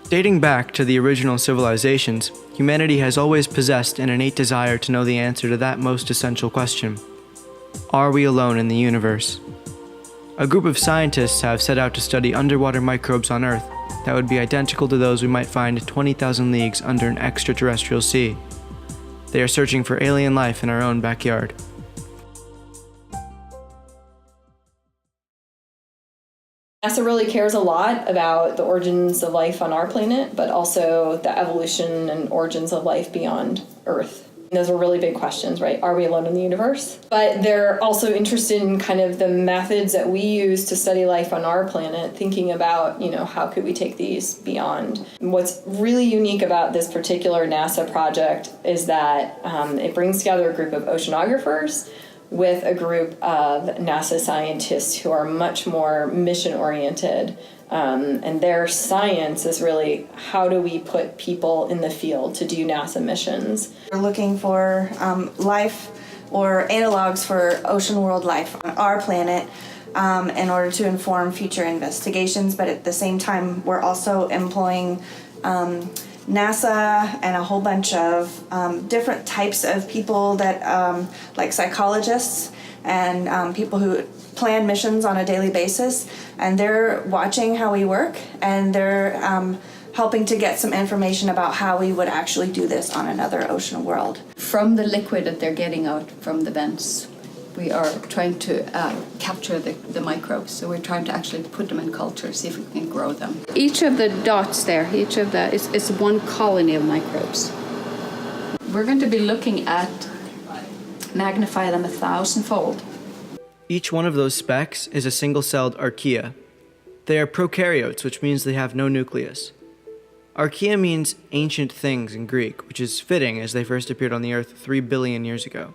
Dating back to the original civilizations, humanity has always possessed an innate desire to know the answer to that most essential question. Are we alone in the universe? A group of scientists have set out to study underwater microbes on Earth that would be identical to those we might find 20,000 leagues under an extraterrestrial sea. They are searching for alien life in our own backyard. NASA really cares a lot about the origins of life on our planet, but also the evolution and origins of life beyond Earth. Those are really big questions, right? Are we alone in the universe? But they're also interested in kind of the methods that we use to study life on our planet, thinking about, how could we take these beyond? And what's really unique about this particular NASA project is that it brings together a group of oceanographers with a group of NASA scientists who are much more mission-oriented. And their science is really, how do we put people in the field to do NASA missions? We're looking for life or analogs for ocean world life on our planet in order to inform future investigations, but at the same time we're also employing NASA and a whole bunch of different types of people that like psychologists and people who plan missions on a daily basis, and they're watching how we work, and they're helping to get some information about how we would actually do this on another ocean world. From the liquid that they're getting out from the vents, we are trying to capture the microbes. So we're trying to actually put them in culture, see if we can grow them. Each of the dots there, is one colony of microbes. We're going to be looking at magnify them 1,000-fold. Each one of those specks is a single-celled archaea. They are prokaryotes, which means they have no nucleus. Archaea means ancient things in Greek, which is fitting as they first appeared on the Earth 3 billion years ago.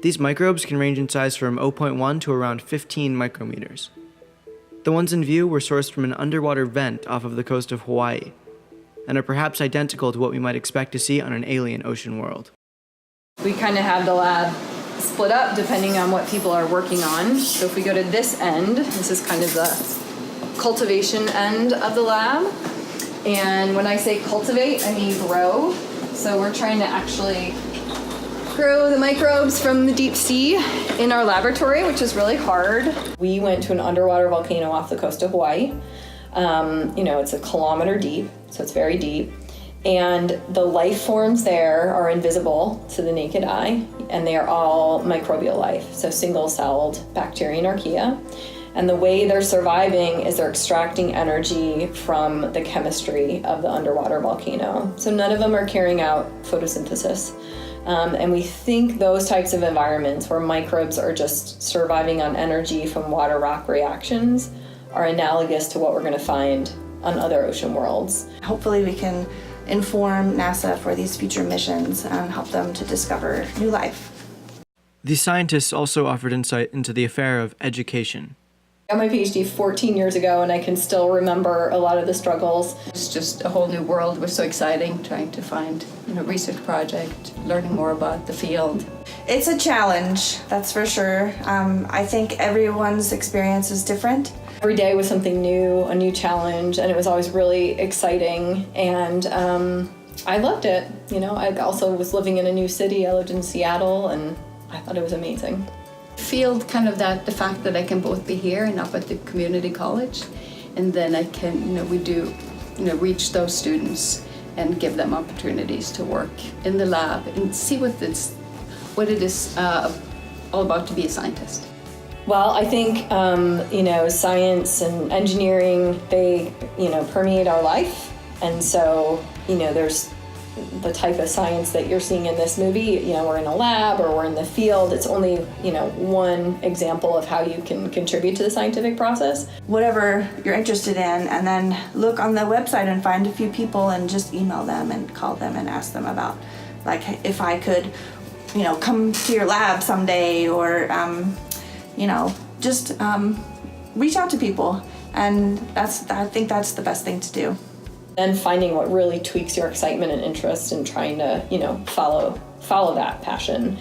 These microbes can range in size from 0.1 to around 15 micrometers. The ones in view were sourced from an underwater vent off of the coast of Hawaii, and are perhaps identical to what we might expect to see on an alien ocean world. We kind of have the lab split up depending on what people are working on. So if we go to this end, this is kind of the cultivation end of the lab. And when I say cultivate, I mean grow. So we're trying to actually grow the microbes from the deep sea in our laboratory, which is really hard. We went to an underwater volcano off the coast of Hawaii. It's 1 kilometer deep, so it's very deep. And the life forms there are invisible to the naked eye, and they are all microbial life, so single-celled bacteria and archaea. And the way they're surviving is they're extracting energy from the chemistry of the underwater volcano. So none of them are carrying out photosynthesis. And we think those types of environments where microbes are just surviving on energy from water-rock reactions are analogous to what we're going to find on other ocean worlds. Hopefully we can inform NASA for these future missions and help them to discover new life. These scientists also offered insight into the affair of education. I got my PhD 14 years ago, and I can still remember a lot of the struggles. It's just a whole new world. It was so exciting trying to find a research project, learning more about the field. It's a challenge, that's for sure. I think everyone's experience is different. Every day was something new, a new challenge, and it was always really exciting, and I loved it. I also was living in a new city. I lived in Seattle, and I thought it was amazing. Field kind of the fact that I can both be here and up at the community college, and then I can, we do, reach those students and give them opportunities to work in the lab and see what it is all about to be a scientist. Well, I think, science and engineering, they, permeate our life. And so, there's the type of science that you're seeing in this movie. We're in a lab or we're in the field. It's only, one example of how you can contribute to the scientific process. Whatever you're interested in, and then look on the website and find a few people and just email them and call them and ask them about, like, if I could, come to your lab someday, or just reach out to people, and I think that's the best thing to do. And finding what really tweaks your excitement and interest and trying to, follow that passion.